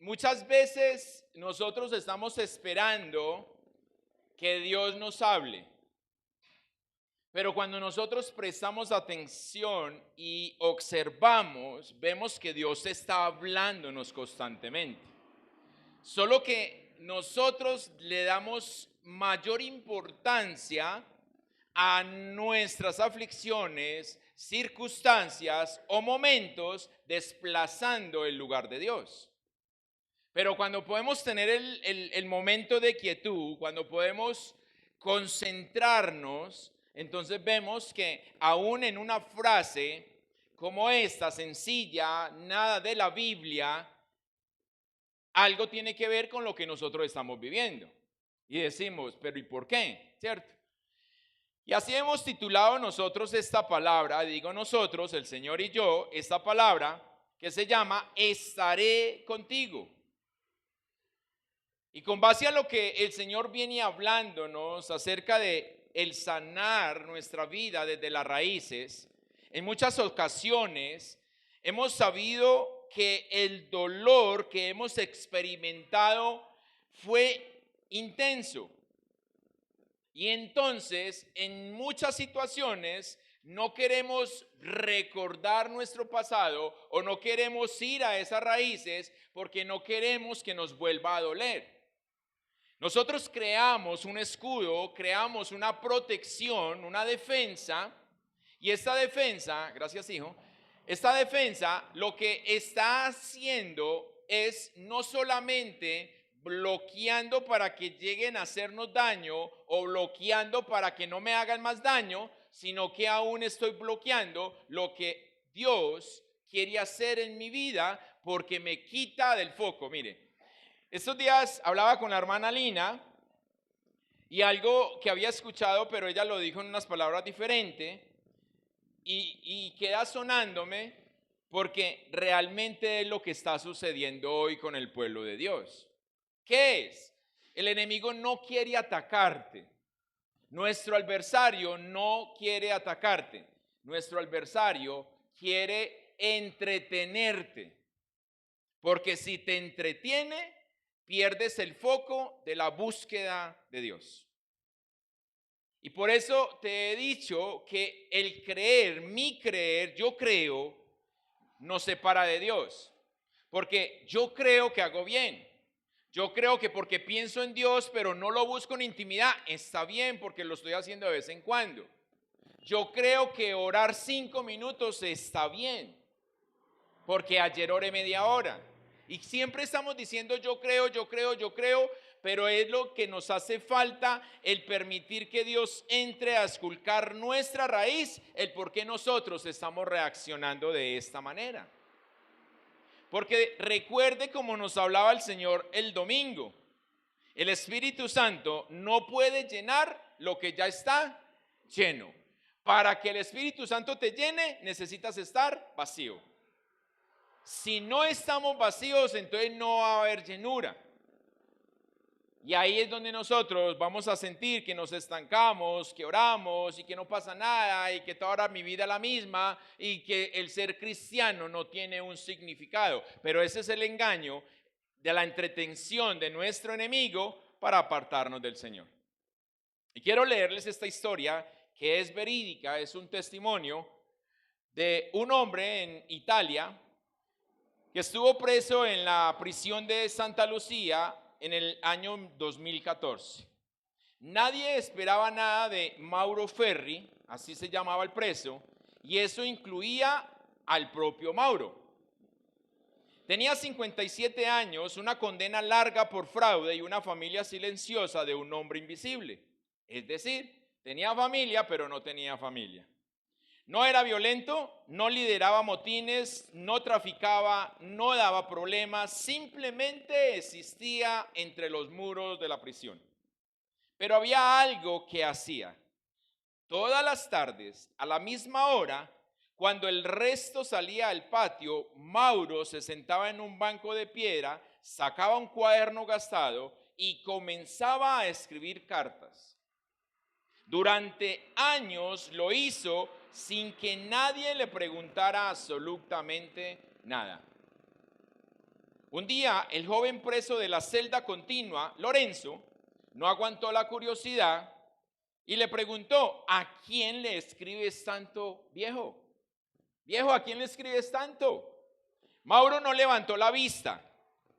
muchas veces nosotros estamos esperando que Dios nos hable, pero cuando nosotros prestamos atención y observamos, vemos que Dios está hablándonos constantemente. Solo que nosotros le damos mayor importancia a nuestras aflicciones, circunstancias o momentos, desplazando el lugar de Dios. Pero cuando podemos tener el momento de quietud, cuando podemos concentrarnos, entonces vemos que aún en una frase como esta, sencilla, nada de la Biblia, algo tiene que ver con lo que nosotros estamos viviendo. Y decimos, pero ¿y por qué? ¿Cierto? Y así hemos titulado nosotros esta palabra, digo nosotros, el Señor y yo, esta palabra que se llama estaré contigo. Y con base a lo que el Señor viene hablándonos acerca de el sanar nuestra vida desde las raíces, en muchas ocasiones hemos sabido que el dolor que hemos experimentado fue intenso. Y entonces, en muchas situaciones, no queremos recordar nuestro pasado o no queremos ir a esas raíces porque no queremos que nos vuelva a doler. Nosotros creamos un escudo, creamos una protección, una defensa, y esta defensa, gracias hijo, esta defensa lo que está haciendo es no solamente bloqueando para que lleguen a hacernos daño o bloqueando para que no me hagan más daño, sino que aún estoy bloqueando lo que Dios quiere hacer en mi vida porque me quita del foco. Mire, estos días hablaba con la hermana Lina y algo que había escuchado, pero ella lo dijo en unas palabras diferentes y queda sonándome porque realmente es lo que está sucediendo hoy con el pueblo de Dios. ¿Qué es? El enemigo no quiere atacarte. Nuestro adversario no quiere atacarte. Nuestro adversario quiere entretenerte. Porque si te entretiene, pierdes el foco de la búsqueda de Dios. Y por eso te he dicho que el creer, mi creer, yo creo, nos separa de Dios. Porque yo creo que hago bien. Yo creo que porque pienso en Dios, pero no lo busco en intimidad, está bien porque lo estoy haciendo de vez en cuando. Yo creo que orar 5 minutos está bien, porque ayer oré media hora. Y siempre estamos diciendo yo creo, yo creo, yo creo, pero es lo que nos hace falta el permitir que Dios entre a esculcar nuestra raíz, el por qué nosotros estamos reaccionando de esta manera. Porque recuerde como nos hablaba el Señor el domingo, el Espíritu Santo no puede llenar lo que ya está lleno. Para que el Espíritu Santo te llene, necesitas estar vacío. Si no estamos vacíos, entonces no va a haber llenura. Y ahí es donde nosotros vamos a sentir que nos estancamos, que oramos y que no pasa nada y que toda mi vida es la misma y que el ser cristiano no tiene un significado. Pero ese es el engaño de la entretención de nuestro enemigo para apartarnos del Señor. Y quiero leerles esta historia que es verídica, es un testimonio de un hombre en Italia que estuvo preso en la prisión de Santa Lucía en el año 2014. Nadie esperaba nada de Mauro Ferri, así se llamaba el preso, y eso incluía al propio Mauro. Tenía 57 años, una condena larga por fraude y una familia silenciosa de un hombre invisible. Es decir, tenía familia, pero no tenía familia. No era violento, no lideraba motines, no traficaba, no daba problemas, simplemente existía entre los muros de la prisión. Pero había algo que hacía. Todas las tardes, a la misma hora, cuando el resto salía al patio, Mauro se sentaba en un banco de piedra, sacaba un cuaderno gastado y comenzaba a escribir cartas. Durante años lo hizo sin que nadie le preguntara absolutamente nada. Un día, el joven preso de la celda continua, Lorenzo, no aguantó la curiosidad y le preguntó: ¿a quién le escribes tanto, viejo? Viejo, ¿a quién le escribes tanto? Mauro no levantó la vista,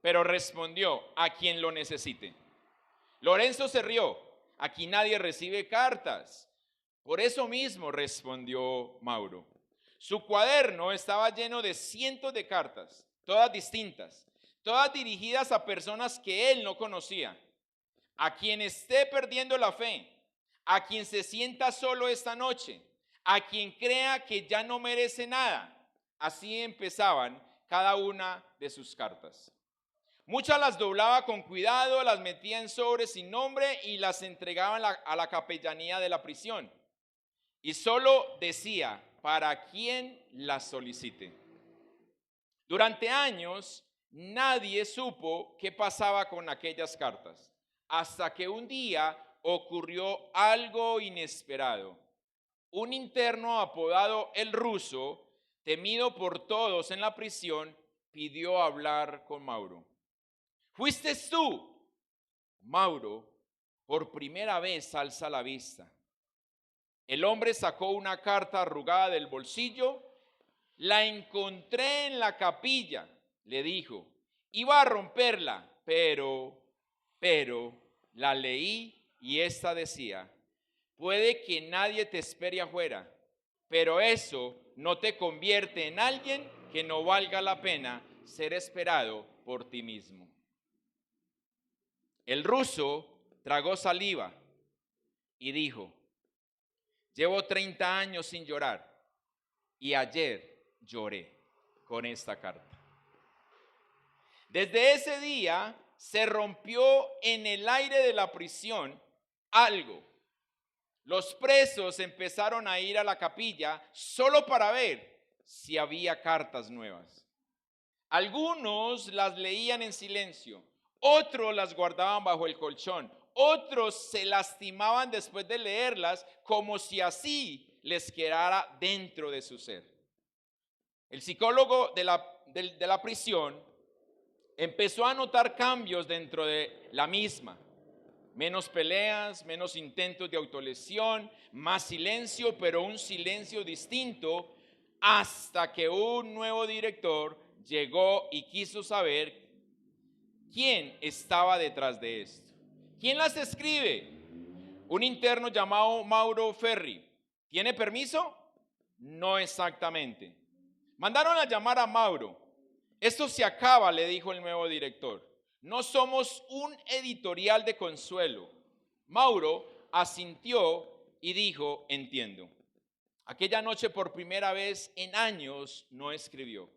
pero respondió: a quien lo necesite. Lorenzo se rió: aquí nadie recibe cartas. Por eso mismo, respondió Mauro. Su cuaderno estaba lleno de cientos de cartas, todas distintas, todas dirigidas a personas que él no conocía. A quien esté perdiendo la fe, a quien se sienta solo esta noche, a quien crea que ya no merece nada. Así empezaban cada una de sus cartas. Muchas las doblaba con cuidado, las metía en sobres sin nombre y las entregaba a la capellanía de la prisión. Y solo decía: para quien las solicite. Durante años nadie supo qué pasaba con aquellas cartas, hasta que un día ocurrió algo inesperado. Un interno apodado el Ruso, temido por todos en la prisión, pidió hablar con Mauro. ¿Fuiste tú? Mauro por primera vez alza la vista. El hombre sacó una carta arrugada del bolsillo. La encontré en la capilla, le dijo. Iba a romperla, pero la leí y esta decía: puede que nadie te espere afuera, pero eso no te convierte en alguien que no valga la pena ser esperado por ti mismo. El ruso tragó saliva y dijo: llevo 30 años sin llorar y ayer lloré con esta carta. Desde ese día se rompió en el aire de la prisión algo. Los presos empezaron a ir a la capilla solo para ver si había cartas nuevas. Algunos las leían en silencio, otros las guardaban bajo el colchón, otros se lastimaban después de leerlas como si así les quedara dentro de su ser. El psicólogo de la prisión empezó a notar cambios dentro de la misma. Menos peleas, menos intentos de autolesión, más silencio, pero un silencio distinto, hasta que un nuevo director llegó y quiso saber quién estaba detrás de esto. ¿Quién las escribe? Un interno llamado Mauro Ferri. ¿Tiene permiso? No exactamente. Mandaron a llamar a Mauro. Esto se acaba, le dijo el nuevo director. No somos un editorial de consuelo. Mauro asintió y dijo: entiendo. Aquella noche, por primera vez en años, no escribió.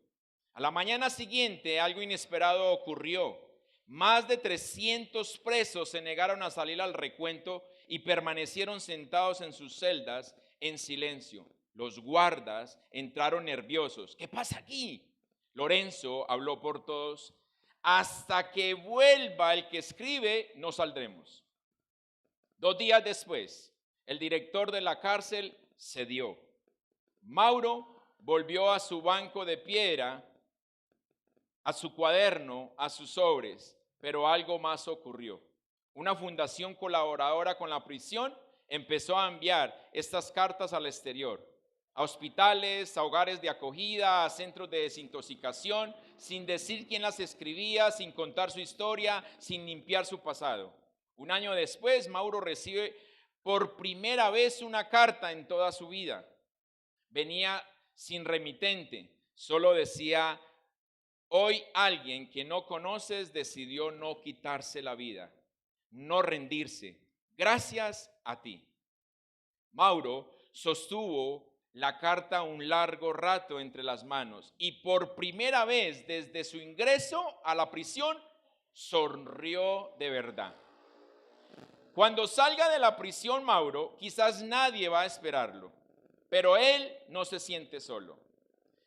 A la mañana siguiente, algo inesperado ocurrió. Más de 300 presos se negaron a salir al recuento y permanecieron sentados en sus celdas en silencio. Los guardas entraron nerviosos. ¿Qué pasa aquí? Lorenzo habló por todos. Hasta que vuelva el que escribe, no saldremos. 2 días después, el director de la cárcel cedió. Mauro volvió a su banco de piedra, a su cuaderno, a sus sobres, pero algo más ocurrió. Una fundación colaboradora con la prisión empezó a enviar estas cartas al exterior, a hospitales, a hogares de acogida, a centros de desintoxicación, sin decir quién las escribía, sin contar su historia, sin limpiar su pasado. Un año después, Mauro recibe por primera vez una carta en toda su vida. Venía sin remitente, solo decía: hoy alguien que no conoces decidió no quitarse la vida, no rendirse, gracias a ti. Mauro sostuvo la carta un largo rato entre las manos y por primera vez desde su ingreso a la prisión sonrió de verdad. Cuando salga de la prisión Mauro, quizás nadie va a esperarlo, pero él no se siente solo.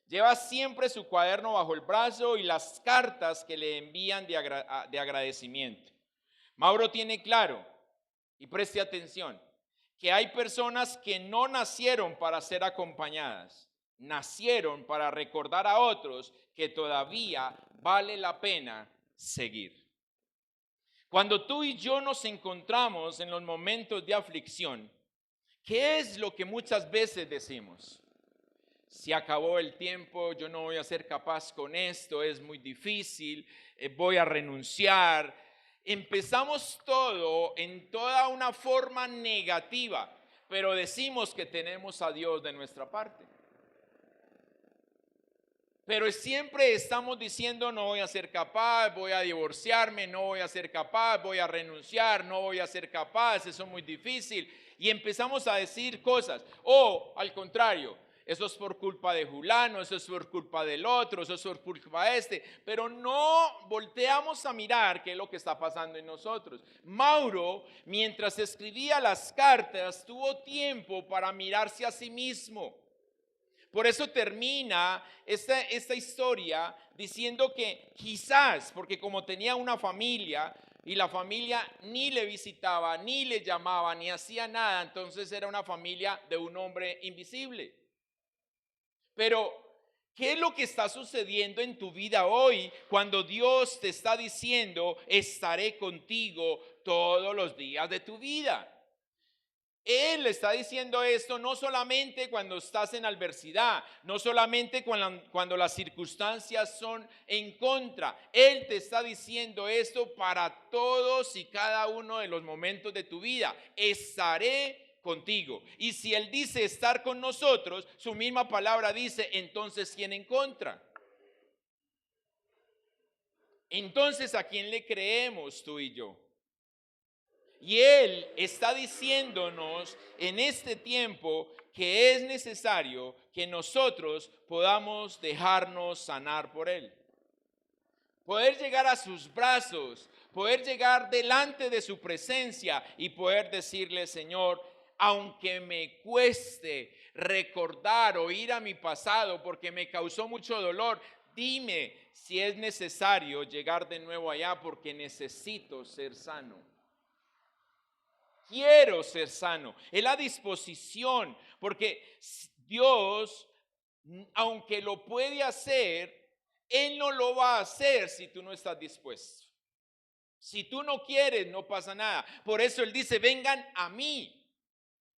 Lleva siempre su cuaderno bajo el brazo y las cartas que le envían de agradecimiento. Mauro tiene claro, y preste atención, que hay personas que no nacieron para ser acompañadas, nacieron para recordar a otros que todavía vale la pena seguir. Cuando tú y yo nos encontramos en los momentos de aflicción, ¿qué es lo que muchas veces decimos? Se acabó el tiempo, yo no voy a ser capaz con esto, es muy difícil, voy a renunciar. Empezamos todo en toda una forma negativa, pero decimos que tenemos a Dios de nuestra parte. Pero siempre estamos diciendo no voy a ser capaz, voy a divorciarme, no voy a ser capaz, voy a renunciar, no voy a ser capaz, eso es muy difícil. Y empezamos a decir cosas. O al contrario, eso es por culpa de Julano, eso es por culpa del otro, eso es por culpa de este. Pero no volteamos a mirar qué es lo que está pasando en nosotros. Mauro, mientras escribía las cartas, tuvo tiempo para mirarse a sí mismo. Por eso termina esta historia diciendo que quizás, porque como tenía una familia y la familia ni le visitaba, ni le llamaba, ni hacía nada, entonces era una familia de un hombre invisible. Pero, ¿qué es lo que está sucediendo en tu vida hoy cuando Dios te está diciendo, estaré contigo todos los días de tu vida? Él está diciendo esto no solamente cuando estás en adversidad, no solamente cuando las circunstancias son en contra. Él te está diciendo esto para todos y cada uno de los momentos de tu vida. Estaré contigo. Y si Él dice estar con nosotros, su misma palabra dice, entonces ¿quién en contra? Entonces, ¿a quién le creemos tú y yo? Y Él está diciéndonos en este tiempo que es necesario que nosotros podamos dejarnos sanar por Él. Poder llegar a sus brazos, poder llegar delante de su presencia y poder decirle, Señor, aunque me cueste recordar o ir a mi pasado porque me causó mucho dolor, dime si es necesario llegar de nuevo allá porque necesito ser sano. Quiero ser sano. Es la disposición, porque Dios, aunque lo puede hacer, Él no lo va a hacer si tú no estás dispuesto. Si tú no quieres, no pasa nada. Por eso Él dice, vengan a mí,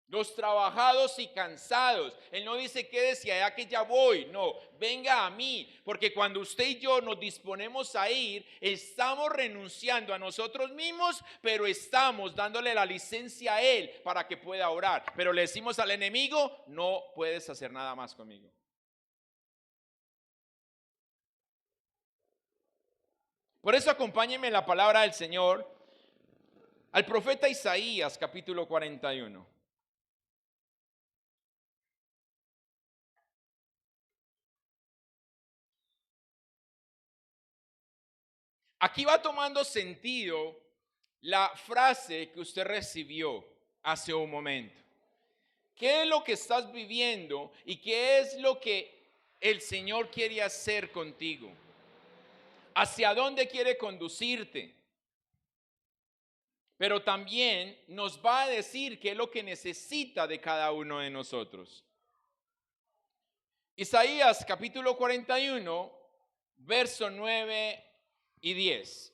los trabajados y cansados. Él no dice, quédese allá que ya voy. No, venga a mí. Porque cuando usted y yo nos disponemos a ir, estamos renunciando a nosotros mismos, pero estamos dándole la licencia a Él para que pueda orar. Pero le decimos al enemigo, no puedes hacer nada más conmigo. Por eso acompáñenme la palabra del Señor al profeta Isaías, capítulo 41. Aquí va tomando sentido la frase que usted recibió hace un momento. ¿Qué es lo que estás viviendo y qué es lo que el Señor quiere hacer contigo? ¿Hacia dónde quiere conducirte? Pero también nos va a decir qué es lo que necesita de cada uno de nosotros. Isaías capítulo 41, verso 9 y 10.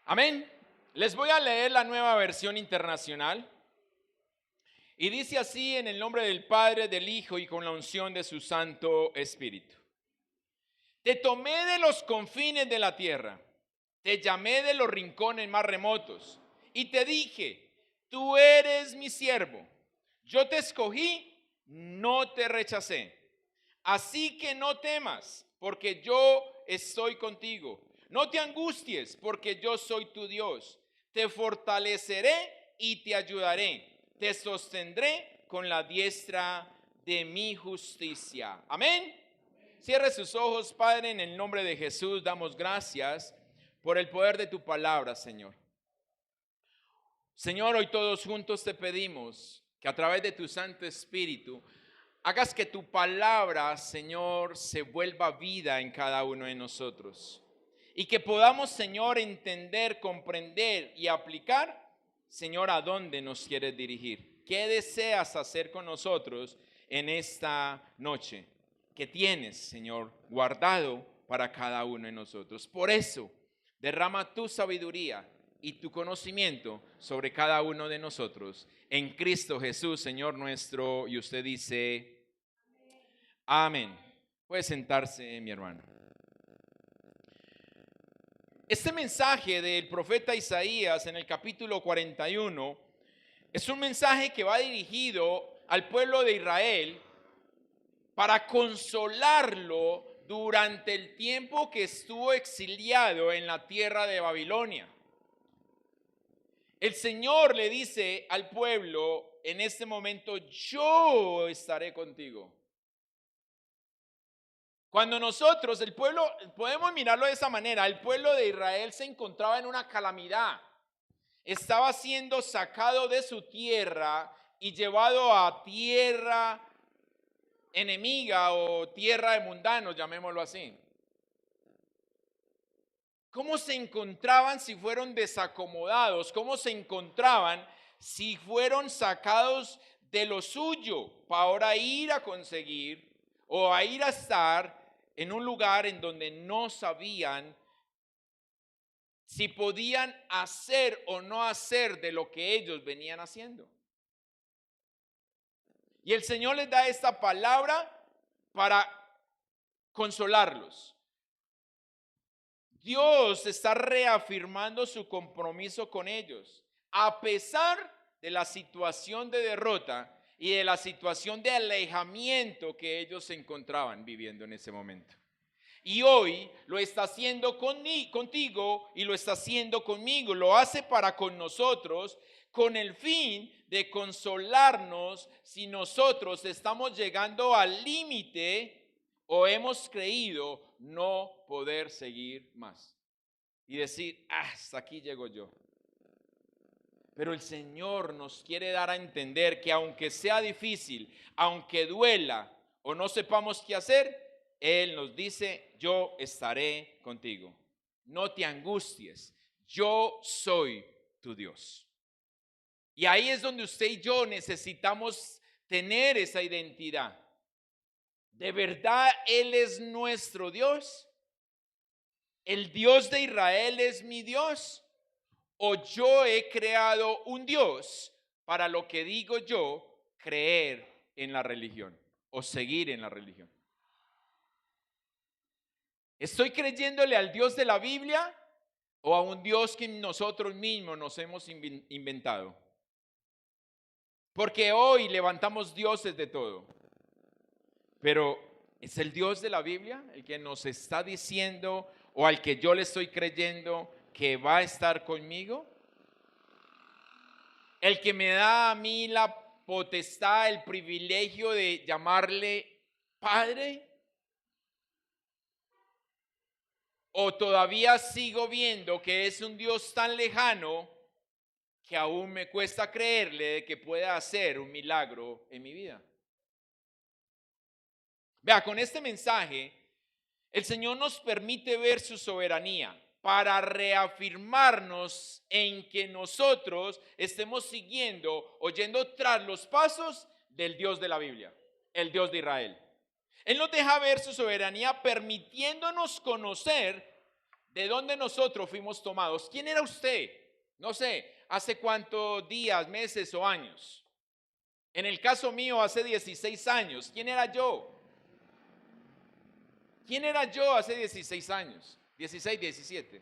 Amén. Les voy a leer la Nueva Versión Internacional. Y dice así en el nombre del Padre, del Hijo y con la unción de su Santo Espíritu. Te tomé de los confines de la tierra, te llamé de los rincones más remotos y te dije, tú eres mi siervo, yo te escogí, no te rechacé. Así que no temas, porque yo estoy contigo. No te angusties, porque yo soy tu Dios. Te fortaleceré y te ayudaré. Te sostendré con la diestra de mi justicia. Amén. Cierre sus ojos, Padre, en el nombre de Jesús. Damos gracias por el poder de tu palabra, Señor. Señor, hoy todos juntos te pedimos que a través de tu Santo Espíritu hagas que tu palabra, Señor, se vuelva vida en cada uno de nosotros. y que podamos, Señor, entender, comprender y aplicar, Señor, a dónde nos quieres dirigir. ¿Qué deseas hacer con nosotros en esta noche? ¿Qué tienes, Señor, guardado para cada uno de nosotros? Por eso, derrama tu sabiduría y tu conocimiento sobre cada uno de nosotros. En Cristo Jesús, Señor nuestro. Y usted dice, amén. Puede sentarse, mi hermano. Este mensaje del profeta Isaías en el capítulo 41 es un mensaje que va dirigido al pueblo de Israel para consolarlo durante el tiempo que estuvo exiliado en la tierra de Babilonia. El Señor le dice al pueblo en este momento, yo estaré contigo. Cuando nosotros, el pueblo, podemos mirarlo de esa manera, el pueblo de Israel se encontraba en una calamidad. Estaba siendo sacado de su tierra y llevado a tierra enemiga o tierra de mundanos, llamémoslo así. ¿Cómo se encontraban si fueron desacomodados? ¿Cómo se encontraban si fueron sacados de lo suyo para ahora ir a conseguir o a ir a estar en un lugar en donde no sabían si podían hacer o no hacer de lo que ellos venían haciendo? Y el Señor les da esta palabra para consolarlos. Dios está reafirmando su compromiso con ellos, a pesar de la situación de derrota y de la situación de alejamiento que ellos se encontraban viviendo en ese momento. Y hoy lo está haciendo contigo y lo está haciendo conmigo. Lo hace para con nosotros con el fin de consolarnos si nosotros estamos llegando al límite o hemos creído no poder seguir más. Y decir, hasta aquí llego yo. Pero el Señor nos quiere dar a entender que aunque sea difícil, aunque duela o no sepamos qué hacer, Él nos dice, yo estaré contigo. No te angusties, yo soy tu Dios. Y ahí es donde usted y yo necesitamos tener esa identidad. ¿De verdad Él es nuestro Dios? ¿El Dios de Israel es mi Dios? ¿O yo he creado un Dios para lo que digo yo, creer en la religión o seguir en la religión? ¿Estoy creyéndole al Dios de la Biblia o a un Dios que nosotros mismos nos hemos inventado? Porque hoy levantamos dioses de todo. Pero ¿es el Dios de la Biblia el que nos está diciendo o al que yo le estoy creyendo que va a estar conmigo? El que me da a mí la potestad, el privilegio de llamarle Padre. ¿O todavía sigo viendo que es un Dios tan lejano que aún me cuesta creerle de que pueda hacer un milagro en mi vida? Vea, con este mensaje, el Señor nos permite ver su soberanía para reafirmarnos en que nosotros estemos siguiendo, oyendo tras los pasos del Dios de la Biblia, el Dios de Israel. Él nos deja ver su soberanía permitiéndonos conocer de dónde nosotros fuimos tomados. ¿Quién era usted? No sé, hace cuántos días, meses o años. En el caso mío, hace 16 años. ¿Quién era yo? ¿Quién era yo hace 16 años? 16, 17.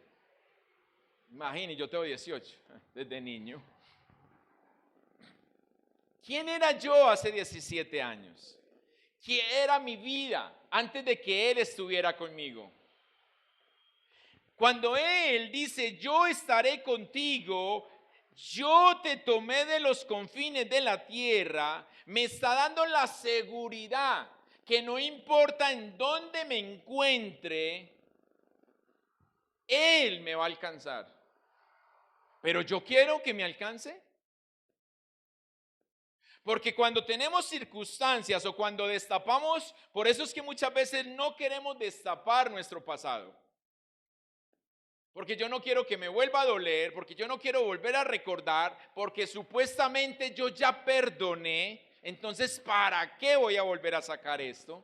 Imagínate, yo tengo 18 desde niño. ¿Quién era yo hace 17 años? ¿Qué era mi vida antes de que Él estuviera conmigo? Cuando Él dice, yo estaré contigo, yo te tomé de los confines de la tierra, me está dando la seguridad que no importa en dónde me encuentre, Él me va a alcanzar. Pero yo quiero que me alcance. Porque cuando tenemos circunstancias o cuando destapamos, por eso es que muchas veces no queremos destapar nuestro pasado. porque yo no quiero que me vuelva a doler, porque yo no quiero volver a recordar, porque supuestamente yo ya perdoné, entonces ¿para qué voy a volver a sacar esto?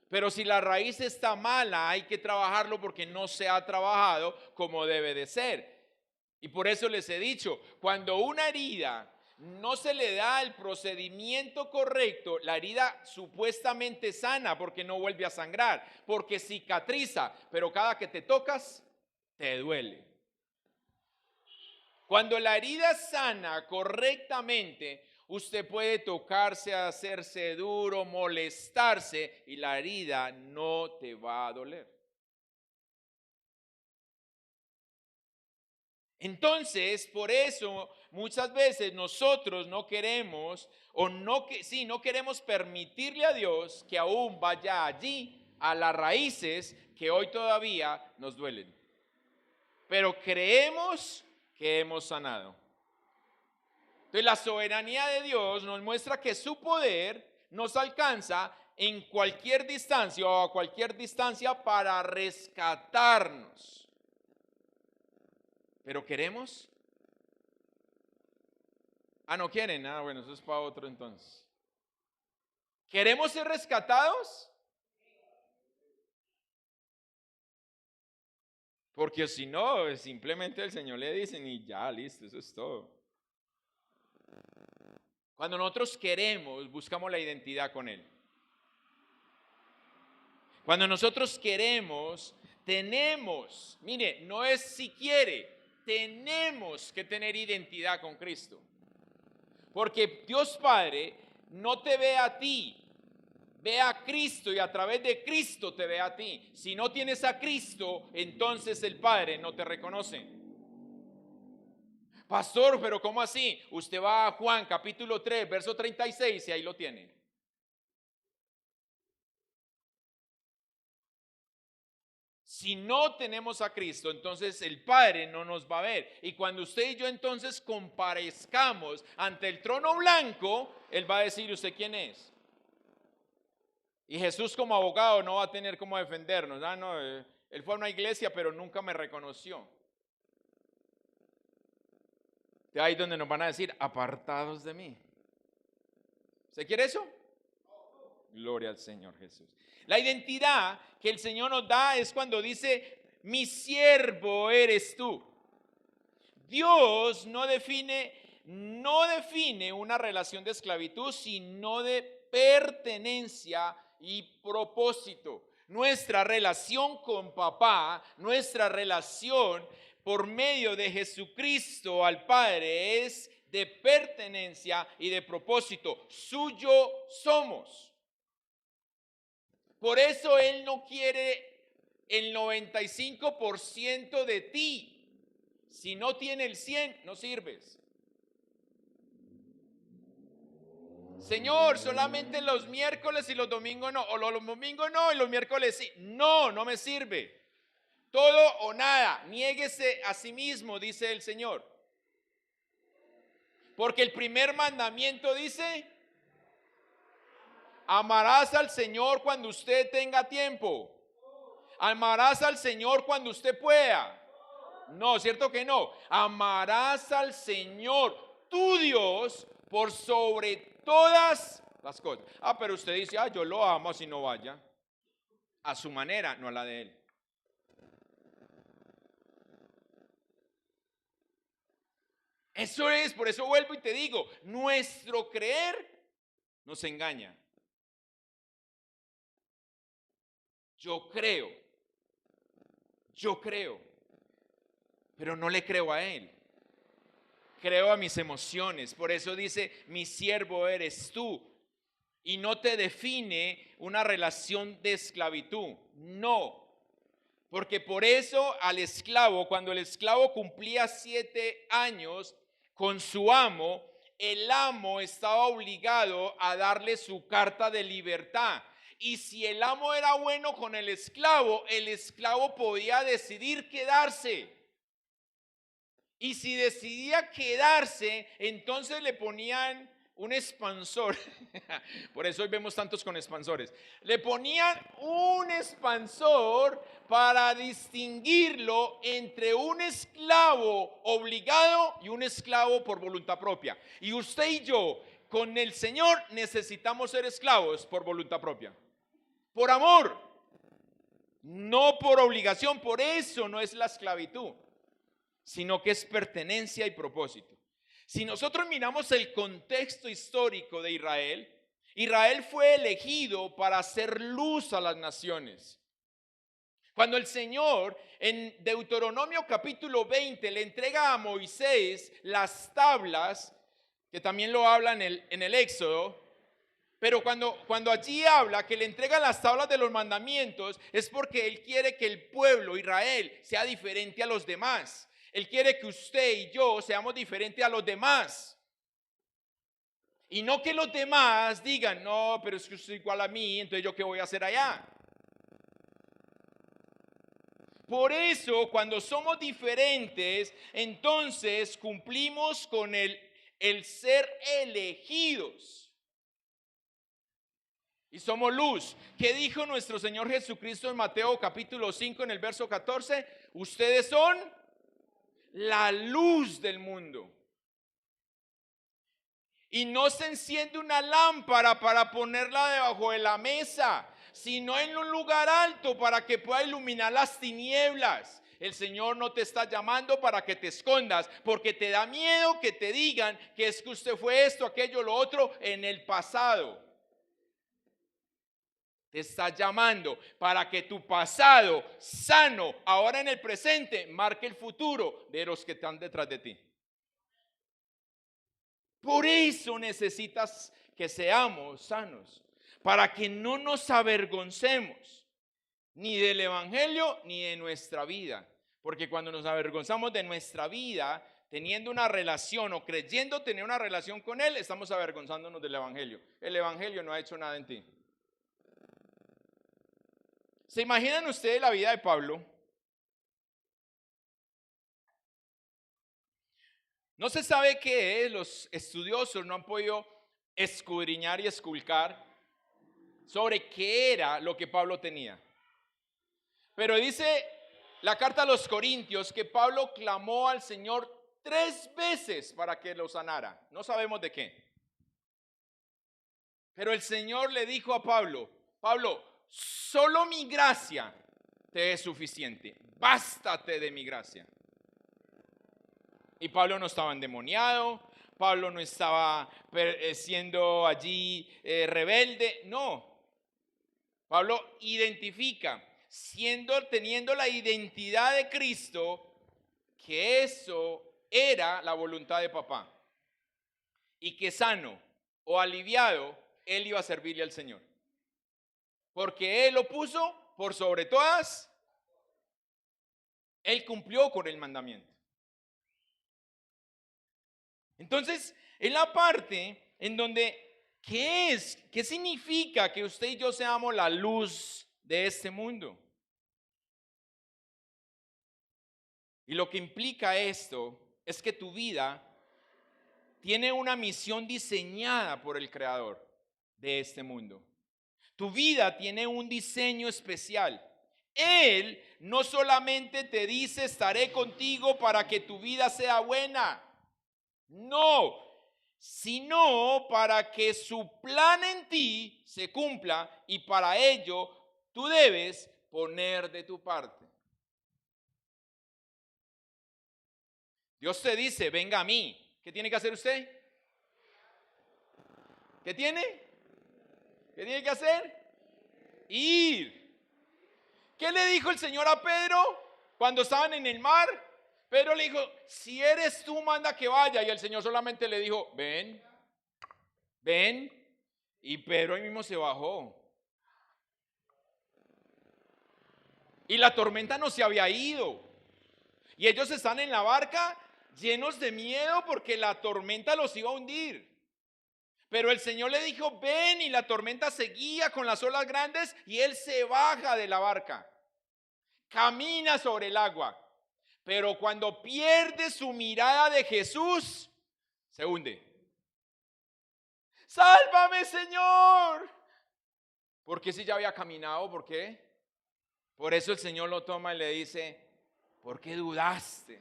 Pero si la raíz está mala, hay que trabajarlo porque no se ha trabajado como debe de ser. Y por eso les he dicho, cuando una herida no se le da el procedimiento correcto, la herida supuestamente sana porque no vuelve a sangrar, porque cicatriza, pero cada que te tocas, te duele. Cuando la herida sana correctamente, usted puede tocarse, hacerse duro, molestarse y la herida no te va a doler. Entonces, por eso muchas veces nosotros no queremos no queremos permitirle a Dios que aún vaya allí a las raíces que hoy todavía nos duelen. Pero creemos que hemos sanado. Entonces la soberanía de Dios nos muestra que su poder nos alcanza en cualquier distancia o a cualquier distancia para rescatarnos. ¿Pero queremos? No quieren. Bueno, eso es para otro entonces. ¿Queremos ser rescatados? Porque si no, simplemente el Señor le dice y ya, listo, eso es todo. Cuando nosotros queremos, buscamos la identidad con Él. Cuando nosotros queremos, tenemos, mire, no es si quiere, tenemos que tener identidad con Cristo. Porque Dios Padre no te ve a ti, ve a Cristo y a través de Cristo te ve a ti. Si no tienes a Cristo, entonces el Padre no te reconoce. Pastor, pero ¿cómo así? Usted va a Juan capítulo 3, verso 36 y ahí lo tiene. Si no tenemos a Cristo, entonces el Padre no nos va a ver. Y cuando usted y yo entonces comparezcamos ante el trono blanco, Él va a decir, ¿usted quién es? Y Jesús como abogado no va a tener cómo defendernos. Él fue a una iglesia pero nunca me reconoció. De ahí donde nos van a decir, apartados de mí. ¿Se quiere eso? Gloria al Señor Jesús. La identidad que el Señor nos da es cuando dice, mi siervo eres tú. Dios no define una relación de esclavitud, sino de pertenencia y propósito. Nuestra relación con papá, nuestra relación por medio de Jesucristo al Padre es de pertenencia y de propósito. Suyo somos. Por eso Él no quiere el 95% de ti. Si no tiene el 100, no sirves. Señor, solamente los miércoles y los domingos no. O los domingos no y los miércoles sí. No, no me sirve. Todo o nada. Niéguese a sí mismo, dice el Señor. Porque el primer mandamiento dice, amarás al Señor cuando usted tenga tiempo. Amarás al Señor cuando usted pueda. No, ¿cierto que no? Amarás al Señor, tu Dios, por sobre todas las cosas. Pero usted dice, yo lo amo así no vaya. A su manera, no a la de Él. Eso es, por eso vuelvo y te digo, nuestro creer nos engaña. Yo creo, pero no le creo a Él. Creo a mis emociones. Por eso dice, mi siervo eres tú. Y no te define una relación de esclavitud. No. Porque por eso al esclavo, cuando el esclavo cumplía 7 años con su amo, el amo estaba obligado a darle su carta de libertad. Y si el amo era bueno con el esclavo podía decidir quedarse. Y si decidía quedarse, entonces le ponían un expansor, por eso hoy vemos tantos con expansores, le ponían un expansor para distinguirlo entre un esclavo obligado y un esclavo por voluntad propia. Y usted y yo, con el Señor, necesitamos ser esclavos por voluntad propia, por amor, no por obligación. Por eso no es la esclavitud, sino que es pertenencia y propósito. Si nosotros miramos el contexto histórico de Israel, Israel fue elegido para hacer luz a las naciones. Cuando el Señor en Deuteronomio capítulo 20 le entrega a Moisés las tablas, que también lo habla en el Éxodo, pero cuando allí habla que le entrega las tablas de los mandamientos, es porque Él quiere que el pueblo, Israel, sea diferente a los demás. Él quiere que usted y yo seamos diferentes a los demás. Y no que los demás digan, no, pero es que usted es igual a mí, entonces yo qué voy a hacer allá. Por eso, cuando somos diferentes, entonces cumplimos con el ser elegidos. Y somos luz. ¿Qué dijo nuestro Señor Jesucristo en Mateo capítulo 5 en el verso 14? Ustedes son la luz del mundo. Y no se enciende una lámpara para ponerla debajo de la mesa, sino en un lugar alto para que pueda iluminar las tinieblas. El Señor no te está llamando para que te escondas, porque te da miedo que te digan que es que usted fue esto, aquello, lo otro en el pasado. Te está llamando para que tu pasado sano, ahora en el presente, marque el futuro de los que están detrás de ti. Por eso necesitas que seamos sanos, para que no nos avergoncemos ni del evangelio ni de nuestra vida. Porque cuando nos avergonzamos de nuestra vida, teniendo una relación o creyendo tener una relación con Él, estamos avergonzándonos del evangelio. El evangelio no ha hecho nada en ti. ¿Se imaginan ustedes la vida de Pablo? No se sabe qué es, los estudiosos no han podido escudriñar y esculcar sobre qué era lo que Pablo tenía. Pero dice la carta a los Corintios que Pablo clamó al Señor 3 veces para que lo sanara. No sabemos de qué. Pero el Señor le dijo a Pablo, Pablo, solo mi gracia te es suficiente. Bástate de mi gracia. Y Pablo no estaba endemoniado, Pablo no estaba siendo allí rebelde, no. Pablo identifica, teniendo la identidad de Cristo, que eso era la voluntad de papá. Y que sano o aliviado, él iba a servirle al Señor. Porque él lo puso por sobre todas, él cumplió con el mandamiento. Entonces, en la parte en donde, ¿qué significa que usted y yo seamos la luz de este mundo? Y lo que implica esto es que tu vida tiene una misión diseñada por el Creador de este mundo. Tu vida tiene un diseño especial. Él no solamente te dice estaré contigo para que tu vida sea buena. No, sino para que su plan en ti se cumpla y para ello tú debes poner de tu parte. Dios te dice, venga a mí. ¿Qué tiene que hacer usted? ¿Qué tiene? ¿Qué tiene que hacer? Ir. ¿Qué le dijo el Señor a Pedro cuando estaban en el mar? Pedro le dijo, si eres tú, manda que vaya. Y el Señor solamente le dijo, ven, ven. Y Pedro ahí mismo se bajó. Y la tormenta no se había ido. Y ellos están en la barca llenos de miedo porque la tormenta los iba a hundir. Pero el Señor le dijo, ven, y la tormenta seguía con las olas grandes y él se baja de la barca. Camina sobre el agua. Pero cuando pierde su mirada de Jesús, se hunde. sálvame, Señor. Porque si ya había caminado, ¿por qué? Por eso el Señor lo toma y le dice, ¿por qué dudaste?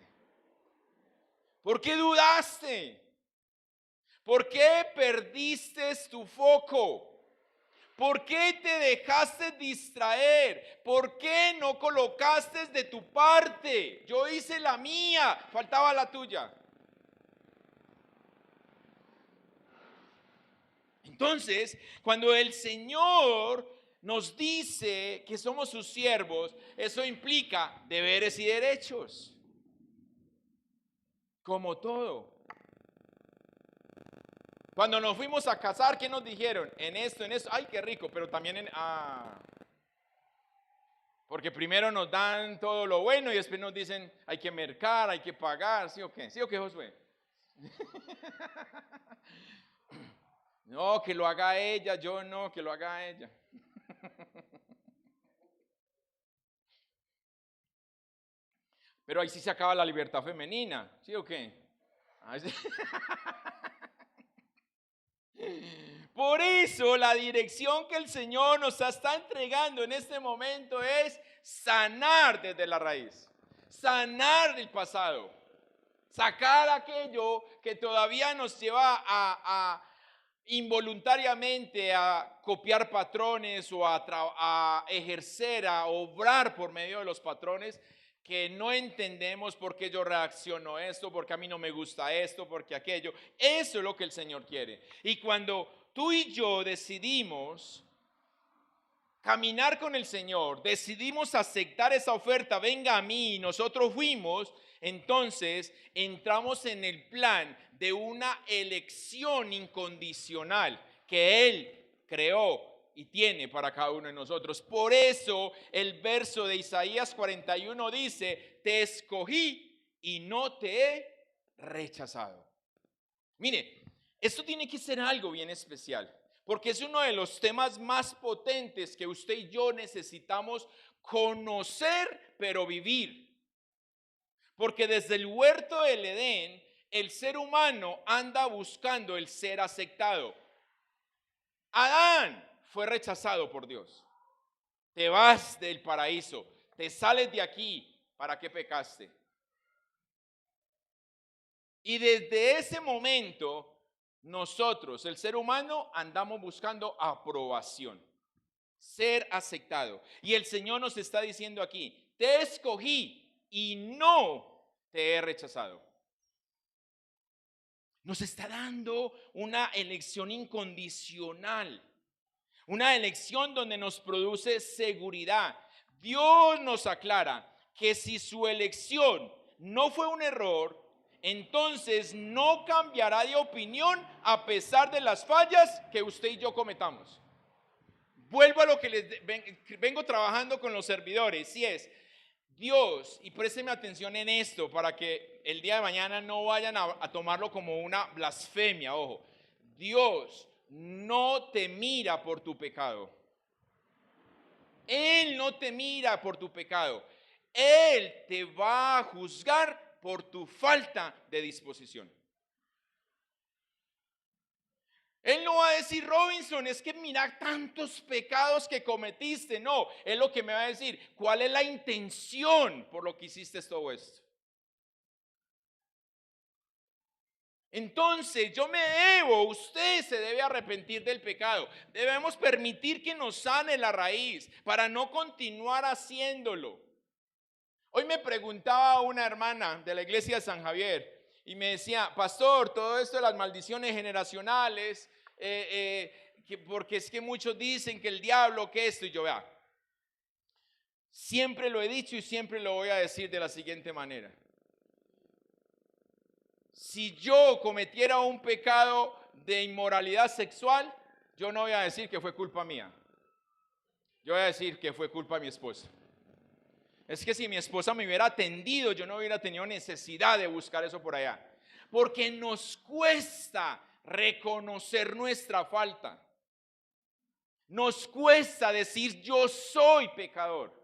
¿Por qué dudaste? ¿Por qué perdiste tu foco? ¿Por qué te dejaste distraer? ¿Por qué no colocaste de tu parte? Yo hice la mía, faltaba la tuya. Entonces, cuando el Señor nos dice que somos sus siervos, eso implica deberes y derechos. Como todo. Cuando nos fuimos a casar, ¿qué nos dijeron? En esto, ay, qué rico, pero también porque primero nos dan todo lo bueno y después nos dicen, hay que mercar, hay que pagar, ¿sí o qué? ¿Sí o qué, Josué? No, que lo haga ella, yo no, que lo haga ella. Pero ahí sí se acaba la libertad femenina, ¿sí o qué? Sí. Por eso la dirección que el Señor nos está entregando en este momento es sanar desde la raíz, sanar el pasado, sacar aquello que todavía nos lleva a involuntariamente a copiar patrones o a ejercer, a obrar por medio de los patrones que no entendemos por qué yo reacciono a esto, porque a mí no me gusta esto, porque aquello. Eso es lo que el Señor quiere. Y cuando tú y yo decidimos caminar con el Señor, decidimos aceptar esa oferta, venga a mí, y nosotros fuimos, entonces entramos en el plan de una elección incondicional que Él creó y tiene para cada uno de nosotros. Por eso el verso de Isaías 41 dice, te escogí y no te he rechazado. Mire, esto tiene que ser algo bien especial, porque es uno de los temas más potentes que usted y yo necesitamos conocer, pero vivir. Porque desde el huerto del Edén, el ser humano anda buscando el ser aceptado. Adán fue rechazado por Dios. Te vas del paraíso, te sales de aquí, ¿para qué pecaste? Y desde ese momento, nosotros, el ser humano, andamos buscando aprobación, ser aceptado. Y el Señor nos está diciendo aquí, te escogí y no te he rechazado. Nos está dando una elección incondicional, una elección donde nos produce seguridad. Dios nos aclara que si su elección no fue un error, entonces no cambiará de opinión a pesar de las fallas que usted y yo cometamos. Vuelvo a lo que les vengo trabajando con los servidores, si es Dios, y présteme atención en esto para que el día de mañana no vayan a tomarlo como una blasfemia, ojo. Dios no te mira por tu pecado. Él no te mira por tu pecado. Él te va a juzgar por tu falta de disposición. Él no va a decir, Robinson, es que mira tantos pecados que cometiste. No, él lo que me va a decir, ¿cuál es la intención por lo que hiciste todo esto? Entonces yo me debo, usted se debe arrepentir del pecado. Debemos permitir que nos sane la raíz para no continuar haciéndolo. Hoy me preguntaba una hermana de la iglesia de San Javier y me decía, pastor, todo esto de las maldiciones generacionales, porque es que muchos dicen que el diablo, que esto, y yo vea, siempre lo he dicho y siempre lo voy a decir de la siguiente manera. Si yo cometiera un pecado de inmoralidad sexual, yo no voy a decir que fue culpa mía. Yo voy a decir que fue culpa de mi esposa. Es que si mi esposa me hubiera atendido, yo no hubiera tenido necesidad de buscar eso por allá. Porque nos cuesta reconocer nuestra falta. Nos cuesta decir yo soy pecador.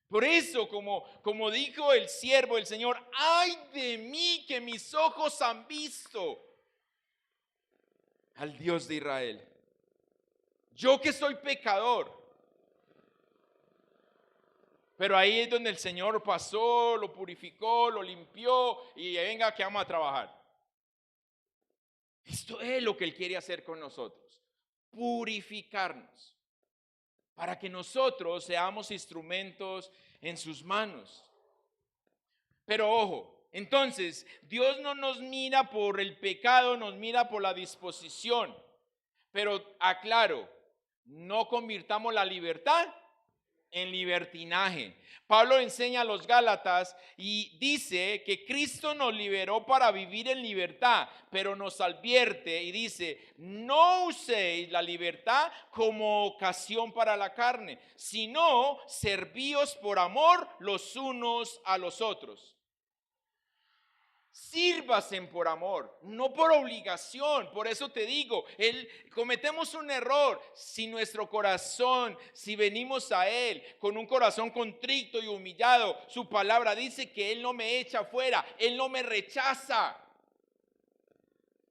Por eso, como dijo el siervo del Señor, ay de mí que mis ojos han visto al Dios de Israel. Yo que soy pecador. Pero ahí es donde el Señor pasó, lo purificó, lo limpió y venga que vamos a trabajar. Esto es lo que Él quiere hacer con nosotros. Purificarnos. Para que nosotros seamos instrumentos en sus manos. Pero ojo, entonces Dios no nos mira por el pecado, nos mira por la disposición. Pero aclaro, no convirtamos la libertad en libertinaje. Pablo enseña a los Gálatas y dice que Cristo nos liberó para vivir en libertad, pero nos advierte y dice, no uséis la libertad como ocasión para la carne, sino servíos por amor los unos a los otros. Sírvasen por amor, no por obligación. Por eso te digo, cometemos un error si nuestro corazón, si venimos a Él con un corazón contrito y humillado. Su palabra dice que Él no me echa fuera, Él no me rechaza.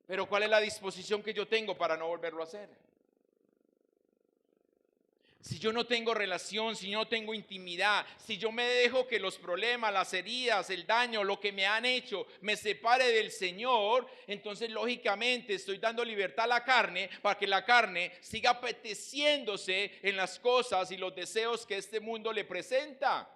Pero ¿cuál es la disposición que yo tengo para no volverlo a hacer? Si yo no tengo relación, si yo no tengo intimidad, si yo me dejo que los problemas, las heridas, el daño, lo que me han hecho, me separe del Señor, entonces lógicamente estoy dando libertad a la carne para que la carne siga apeteciéndose en las cosas y los deseos que este mundo le presenta.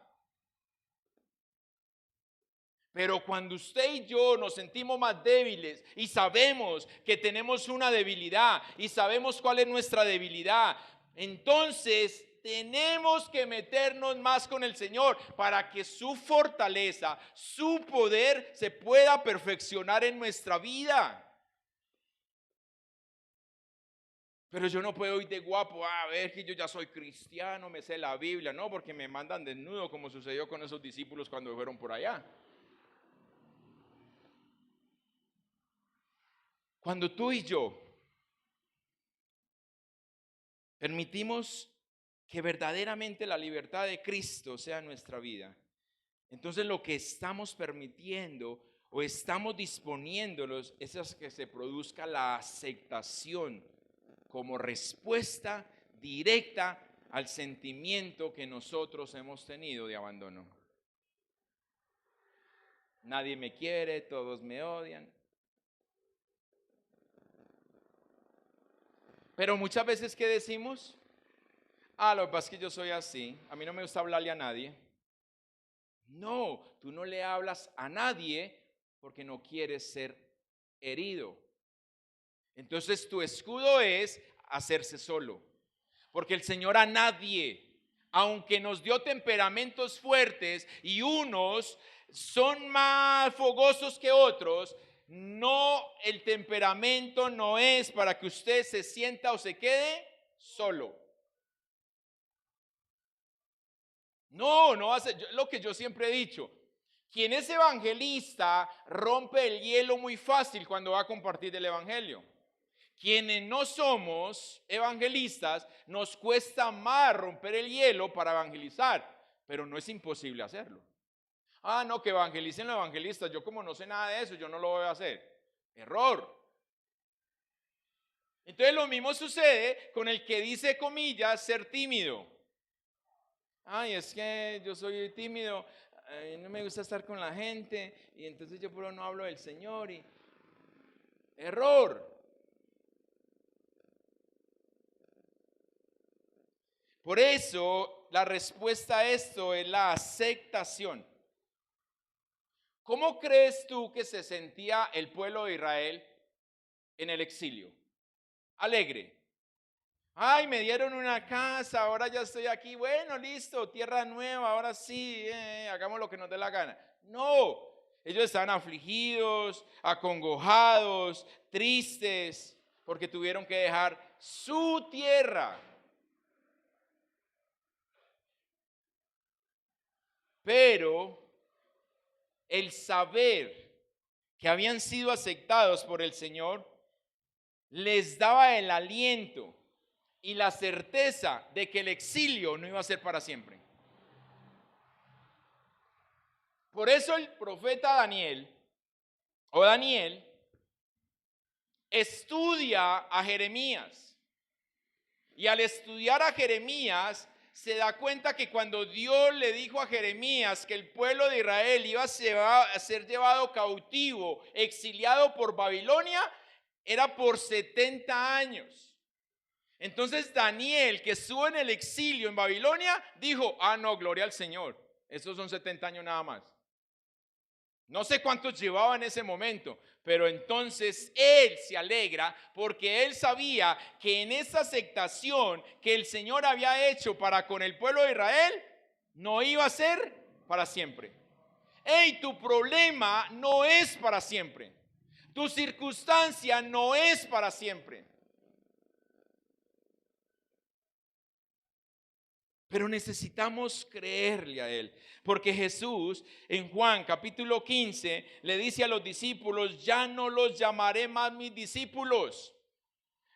Pero cuando usted y yo nos sentimos más débiles y sabemos que tenemos una debilidad y sabemos cuál es nuestra debilidad, entonces tenemos que meternos más con el Señor para que su fortaleza, su poder se pueda perfeccionar en nuestra vida. Pero yo no puedo ir de guapo, a ver que yo ya soy cristiano, me sé la Biblia, no, porque me mandan desnudo como sucedió con esos discípulos cuando fueron por allá. Cuando tú y yo permitimos que verdaderamente la libertad de Cristo sea nuestra vida, entonces lo que estamos permitiendo o estamos disponiéndolos es que se produzca la aceptación como respuesta directa al sentimiento que nosotros hemos tenido de abandono. Nadie me quiere, todos me odian. Pero muchas veces, ¿qué decimos? Lo que pasa es que yo soy así, a mí no me gusta hablarle a nadie. No, tú no le hablas a nadie porque no quieres ser herido. Entonces tu escudo es hacerse solo. Porque el Señor a nadie, aunque nos dio temperamentos fuertes y unos son más fogosos que otros, no, el temperamento no es para que usted se sienta o se quede solo. No hace lo que yo siempre he dicho. Quien es evangelista rompe el hielo muy fácil cuando va a compartir el evangelio. Quienes no somos evangelistas, nos cuesta más romper el hielo para evangelizar, pero no es imposible hacerlo. No, que evangelicen los evangelistas. Yo como no sé nada de eso, yo no lo voy a hacer. Error. Entonces lo mismo sucede con el que dice, comillas, ser tímido. Es que yo soy tímido, no me gusta estar con la gente y entonces yo por no hablo del Señor y error. Por eso la respuesta a esto es la aceptación. ¿Cómo crees tú que se sentía el pueblo de Israel en el exilio? Alegre. Me dieron una casa, ahora ya estoy aquí, bueno, listo, tierra nueva, ahora sí, hagamos lo que nos dé la gana. No, ellos estaban afligidos, acongojados, tristes, porque tuvieron que dejar su tierra. Pero el saber que habían sido aceptados por el Señor les daba el aliento y la certeza de que el exilio no iba a ser para siempre. Por eso el profeta Daniel, estudia a Jeremías. Y al estudiar a Jeremías, se da cuenta que cuando Dios le dijo a Jeremías que el pueblo de Israel iba a ser llevado cautivo, exiliado por Babilonia, era por 70 años. Entonces Daniel, que estuvo en el exilio en Babilonia, dijo, no, gloria al Señor, esos son 70 años nada más. No sé cuántos llevaba en ese momento, pero entonces él se alegra porque él sabía que en esa aceptación que el Señor había hecho para con el pueblo de Israel, no iba a ser para siempre. Tu problema no es para siempre. Tu circunstancia no es para siempre. Pero necesitamos creerle a Él, porque Jesús en Juan capítulo 15 le dice a los discípulos, ya no los llamaré más mis discípulos,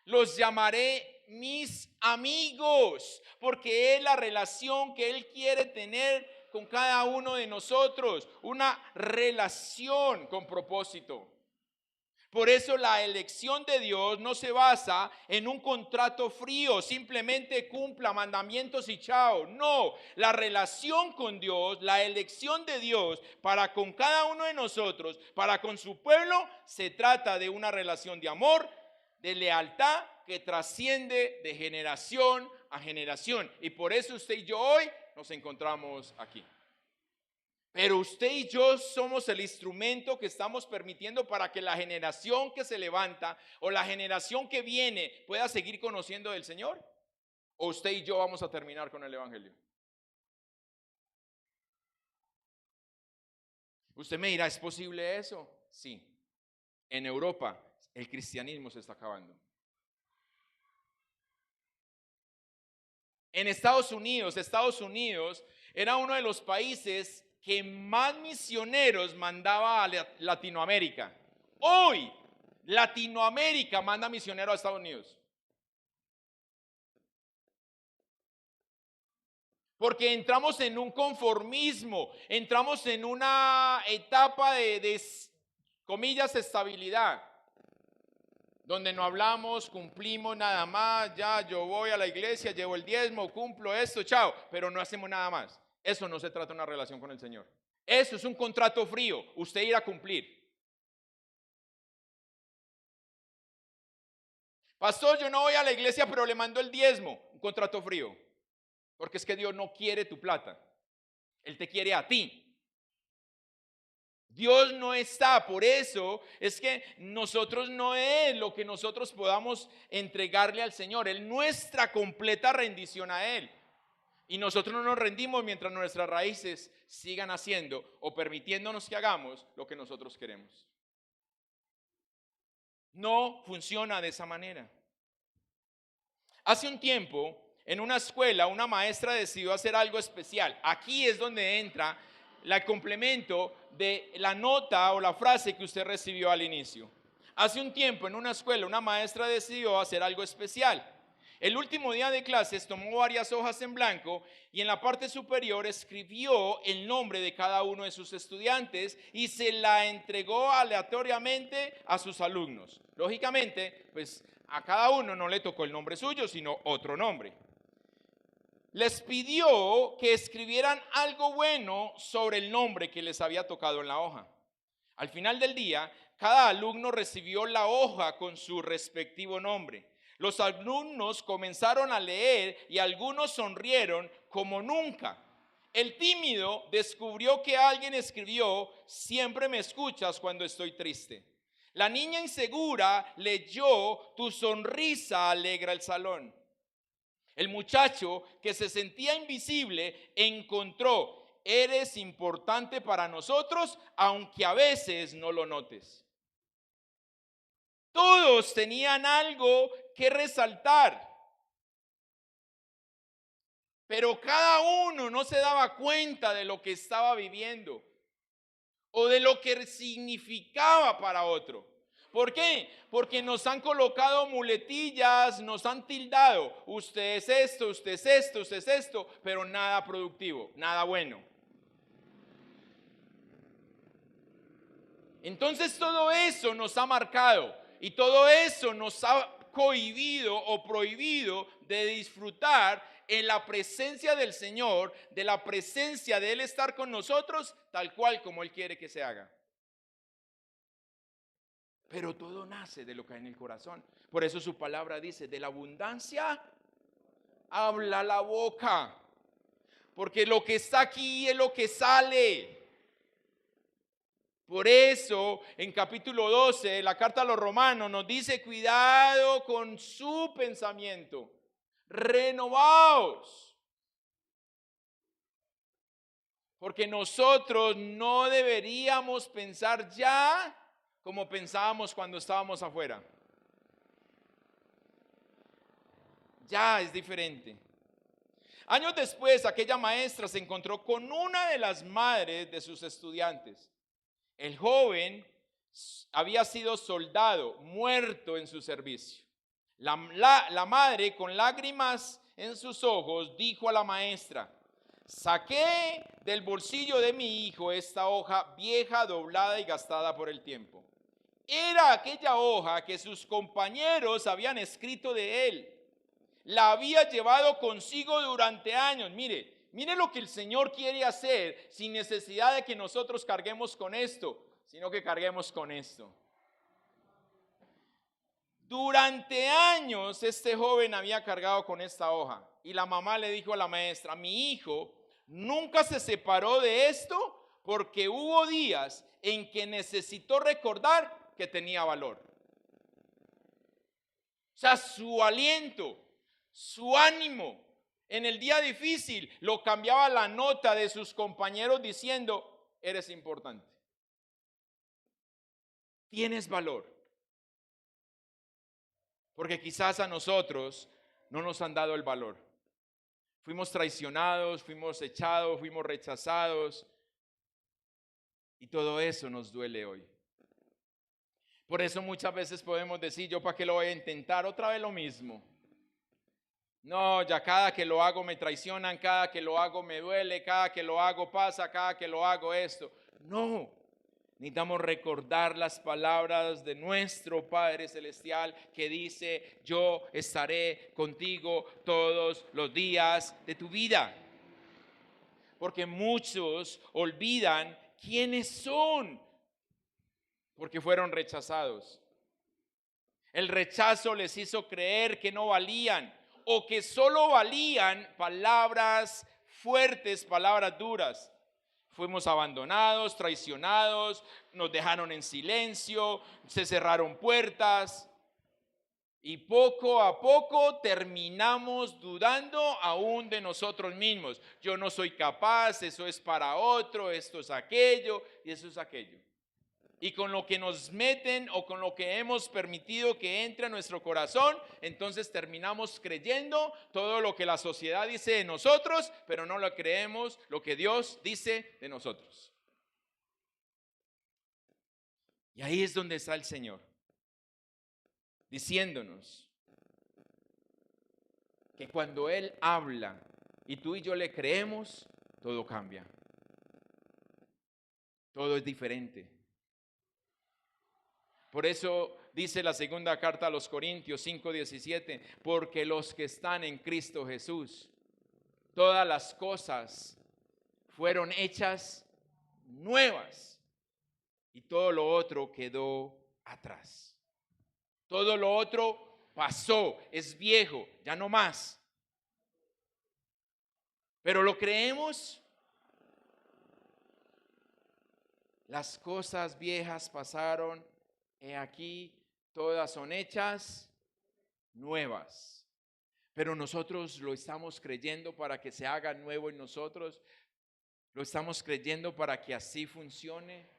los llamaré mis amigos, porque es la relación que Él quiere tener con cada uno de nosotros, una relación con propósito. Por eso la elección de Dios no se basa en un contrato frío, simplemente cumpla mandamientos y chao. No, la relación con Dios, la elección de Dios para con cada uno de nosotros, para con su pueblo, se trata de una relación de amor, de lealtad que trasciende de generación a generación. Y por eso usted y yo hoy nos encontramos aquí. Pero usted y yo somos el instrumento que estamos permitiendo para que la generación que se levanta o la generación que viene pueda seguir conociendo del Señor. ¿O usted y yo vamos a terminar con el Evangelio? Usted me dirá, ¿es posible eso? Sí. En Europa el cristianismo se está acabando. En Estados Unidos era uno de los países que más misioneros mandaba a Latinoamérica. Hoy, Latinoamérica manda misioneros a Estados Unidos. Porque entramos en un conformismo, entramos en una etapa de comillas, estabilidad, donde no hablamos, cumplimos nada más, ya yo voy a la iglesia, llevo el diezmo, cumplo esto, chao, pero no hacemos nada más. Eso no se trata de una relación con el Señor. Eso es un contrato frío, usted irá a cumplir. Pastor, yo no voy a la iglesia, pero le mando el diezmo, un contrato frío. Porque es que Dios no quiere tu plata, Él te quiere a ti. Dios no está, por eso es que nosotros no es lo que nosotros podamos entregarle al Señor, es nuestra completa rendición a Él. Y nosotros no nos rendimos mientras nuestras raíces sigan haciendo o permitiéndonos que hagamos lo que nosotros queremos. No funciona de esa manera. Hace un tiempo, en una escuela, una maestra decidió hacer algo especial. Aquí es donde entra el complemento de la nota o la frase que usted recibió al inicio. Hace un tiempo, en una escuela, una maestra decidió hacer algo especial. El último día de clases tomó varias hojas en blanco y en la parte superior escribió el nombre de cada uno de sus estudiantes y se la entregó aleatoriamente a sus alumnos. Lógicamente, pues a cada uno no le tocó el nombre suyo, sino otro nombre. Les pidió que escribieran algo bueno sobre el nombre que les había tocado en la hoja. Al final del día, cada alumno recibió la hoja con su respectivo nombre. Los alumnos comenzaron a leer y algunos sonrieron como nunca. El tímido descubrió que alguien escribió: siempre me escuchas cuando estoy triste. La niña insegura leyó: tu sonrisa alegra el salón. El muchacho que se sentía invisible encontró: eres importante para nosotros, aunque a veces no lo notes. Todos tenían algo que resaltar, pero cada uno no se daba cuenta de lo que estaba viviendo o de lo que significaba para otro. ¿Por qué? Porque nos han colocado muletillas, nos han tildado. Usted es esto, usted es esto, usted es esto, pero nada productivo, nada bueno. Entonces todo eso nos ha marcado. Y todo eso nos ha cohibido o prohibido de disfrutar en la presencia del Señor, de la presencia de Él estar con nosotros, tal cual como Él quiere que se haga. Pero todo nace de lo que hay en el corazón. Por eso su palabra dice, de la abundancia habla la boca. Porque lo que está aquí es lo que sale. Por eso, en capítulo 12, la carta a los Romanos nos dice, cuidado con su pensamiento. Renovaos. Porque nosotros no deberíamos pensar ya como pensábamos cuando estábamos afuera. Ya es diferente. Años después, aquella maestra se encontró con una de las madres de sus estudiantes. El joven había sido soldado, muerto en su servicio. La madre, con lágrimas en sus ojos, dijo a la maestra, saqué del bolsillo de mi hijo esta hoja vieja, doblada y gastada por el tiempo. Era aquella hoja que sus compañeros habían escrito de él. La había llevado consigo durante años. Mire lo que el Señor quiere hacer sin necesidad de que nosotros carguemos con esto, sino que carguemos con esto. Durante años este joven había cargado con esta hoja y la mamá le dijo a la maestra, mi hijo nunca se separó de esto porque hubo días en que necesitó recordar que tenía valor. O sea, su aliento, su ánimo en el día difícil lo cambiaba la nota de sus compañeros diciendo, eres importante. Tienes valor. Porque quizás a nosotros no nos han dado el valor. Fuimos traicionados, fuimos echados, fuimos rechazados. Y todo eso nos duele hoy. Por eso muchas veces podemos decir, yo para qué lo voy a intentar, otra vez lo mismo. No, ya cada que lo hago me traicionan, cada que lo hago me duele, cada que lo hago pasa, cada que lo hago esto. No. Necesitamos recordar las palabras de nuestro Padre Celestial que dice, yo estaré contigo todos los días de tu vida. Porque muchos olvidan quiénes son, porque fueron rechazados. El rechazo les hizo creer que no valían o que solo valían palabras fuertes, palabras duras. Fuimos abandonados, traicionados, nos dejaron en silencio, se cerraron puertas y poco a poco terminamos dudando aún de nosotros mismos. Yo no soy capaz, eso es para otro, esto es aquello y eso es aquello. Y con lo que nos meten o con lo que hemos permitido que entre a nuestro corazón, entonces terminamos creyendo todo lo que la sociedad dice de nosotros, pero no lo creemos lo que Dios dice de nosotros. Y ahí es donde está el Señor, diciéndonos que cuando Él habla y tú y yo le creemos, todo cambia. Todo es diferente. Por eso dice la segunda carta a los Corintios 5:17, porque los que están en Cristo Jesús, todas las cosas fueron hechas nuevas y todo lo otro quedó atrás. Todo lo otro pasó, es viejo, ya no más. Pero ¿lo creemos? Las cosas viejas pasaron. He aquí, todas son hechas nuevas. Pero nosotros lo estamos creyendo para que se haga nuevo en nosotros. Lo estamos creyendo para que así funcione.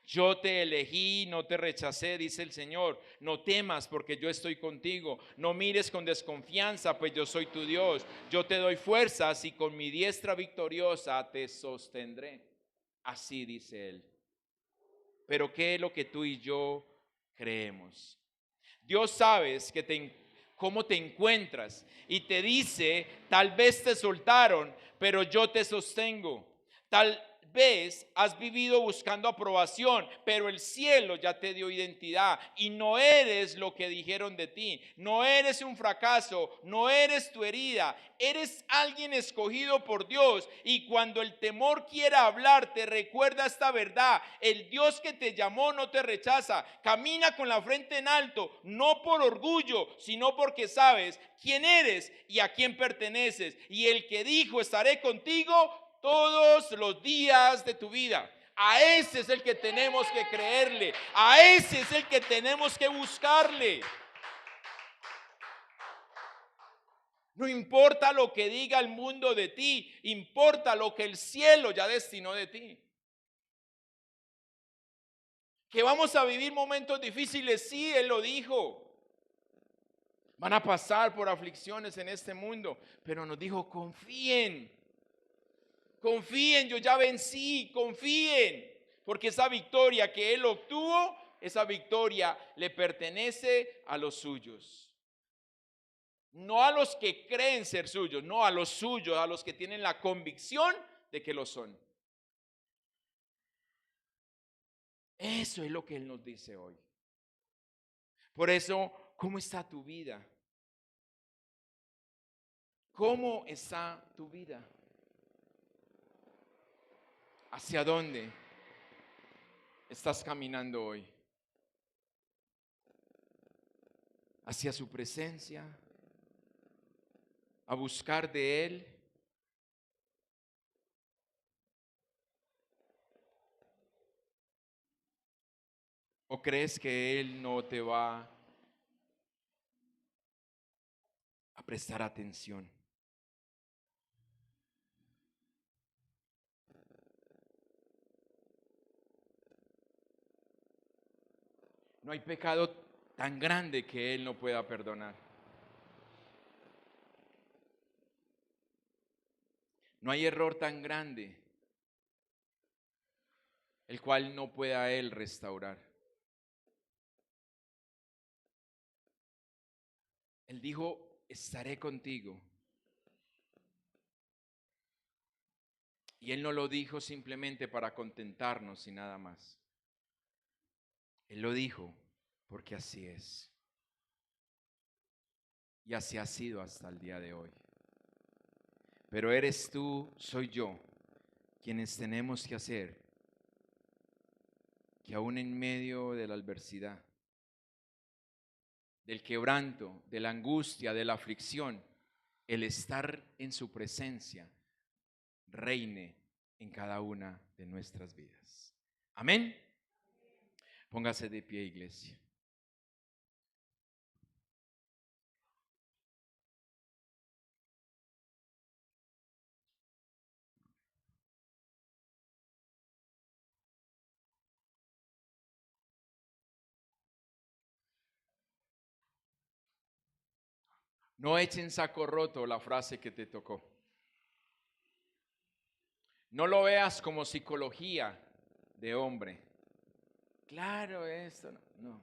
Yo te elegí, no te rechacé, dice el Señor. No temas porque yo estoy contigo. No mires con desconfianza, pues yo soy tu Dios. Yo te doy fuerzas y con mi diestra victoriosa te sostendré. Así dice Él. Pero ¿qué es lo que tú y yo creemos? Dios sabes cómo te encuentras y te dice, tal vez te soltaron, pero yo te sostengo. vez has vivido buscando aprobación, pero el cielo ya te dio identidad y no eres lo que dijeron de ti, no eres un fracaso, no eres tu herida, eres alguien escogido por Dios. Y cuando el temor quiera hablarte, recuerda esta verdad: el Dios que te llamó no te rechaza. Camina con la frente en alto, no por orgullo, sino porque sabes quién eres y a quién perteneces. Y el que dijo: estaré contigo todos los días de tu vida. A ese es el que tenemos que creerle, a ese es el que tenemos que buscarle. No importa lo que diga el mundo de ti, importa lo que el cielo ya destinó de ti. Que vamos a vivir momentos difíciles, sí, Él lo dijo. Van a pasar por aflicciones en este mundo, pero nos dijo: confíen. Confíen, yo ya vencí, confíen, porque esa victoria que Él obtuvo, esa victoria le pertenece a los suyos. No a los que creen ser suyos, no, a los suyos, a los que tienen la convicción de que lo son. Eso es lo que Él nos dice hoy. Por eso, ¿cómo está tu vida? ¿Cómo está tu vida? ¿Hacia dónde estás caminando hoy? ¿Hacia su presencia? ¿A buscar de Él? ¿O crees que Él no te va a prestar atención? No hay pecado tan grande que Él no pueda perdonar. No hay error tan grande el cual no pueda Él restaurar. Él dijo: estaré contigo. Y Él no lo dijo simplemente para contentarnos y nada más. Él lo dijo porque así es. Y así ha sido hasta el día de hoy. Pero eres tú, soy yo, quienes tenemos que hacer que aún en medio de la adversidad, del quebranto, de la angustia, de la aflicción, el estar en su presencia reine en cada una de nuestras vidas. Amén. Póngase de pie, iglesia. No echen saco roto la frase que te tocó. No lo veas como psicología de hombre. Claro, esto no.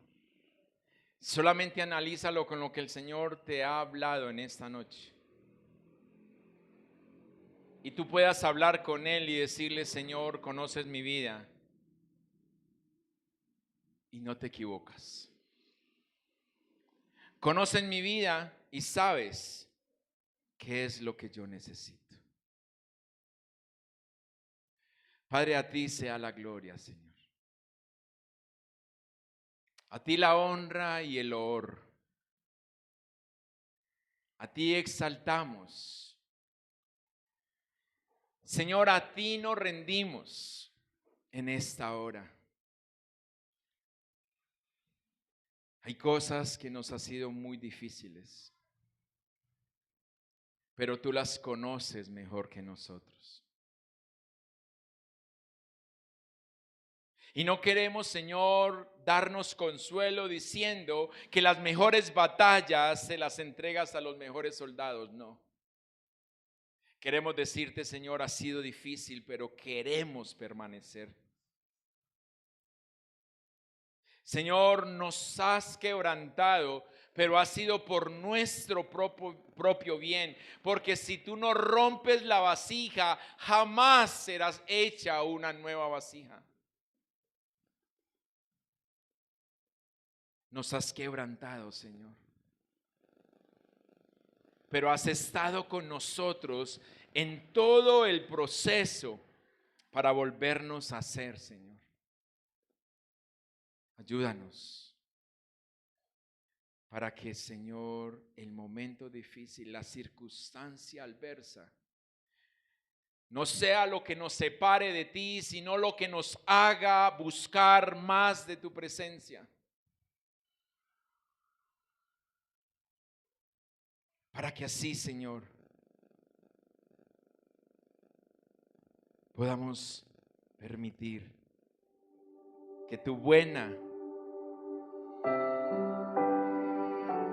Solamente analízalo con lo que el Señor te ha hablado en esta noche. Y tú puedas hablar con Él y decirle: Señor, conoces mi vida. Y no te equivocas. Conoces mi vida y sabes qué es lo que yo necesito. Padre, a ti sea la gloria, Señor. A ti la honra y el loor. A ti exaltamos. Señor, a ti nos rendimos en esta hora. Hay cosas que nos han sido muy difíciles, pero tú las conoces mejor que nosotros. Y no queremos, Señor, darnos consuelo diciendo que las mejores batallas se las entregas a los mejores soldados. No. Queremos decirte, Señor, ha sido difícil, pero queremos permanecer. Señor, nos has quebrantado, pero ha sido por nuestro propio bien, porque si tú no rompes la vasija, jamás serás hecha una nueva vasija. Nos has quebrantado, Señor, pero has estado con nosotros en todo el proceso para volvernos a hacer, Señor. Ayúdanos para que, Señor, el momento difícil, la circunstancia adversa, no sea lo que nos separe de ti, sino lo que nos haga buscar más de tu presencia. Para que así, Señor, podamos permitir que tu buena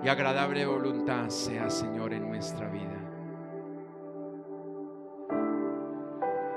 y agradable voluntad sea, Señor, en nuestra vida.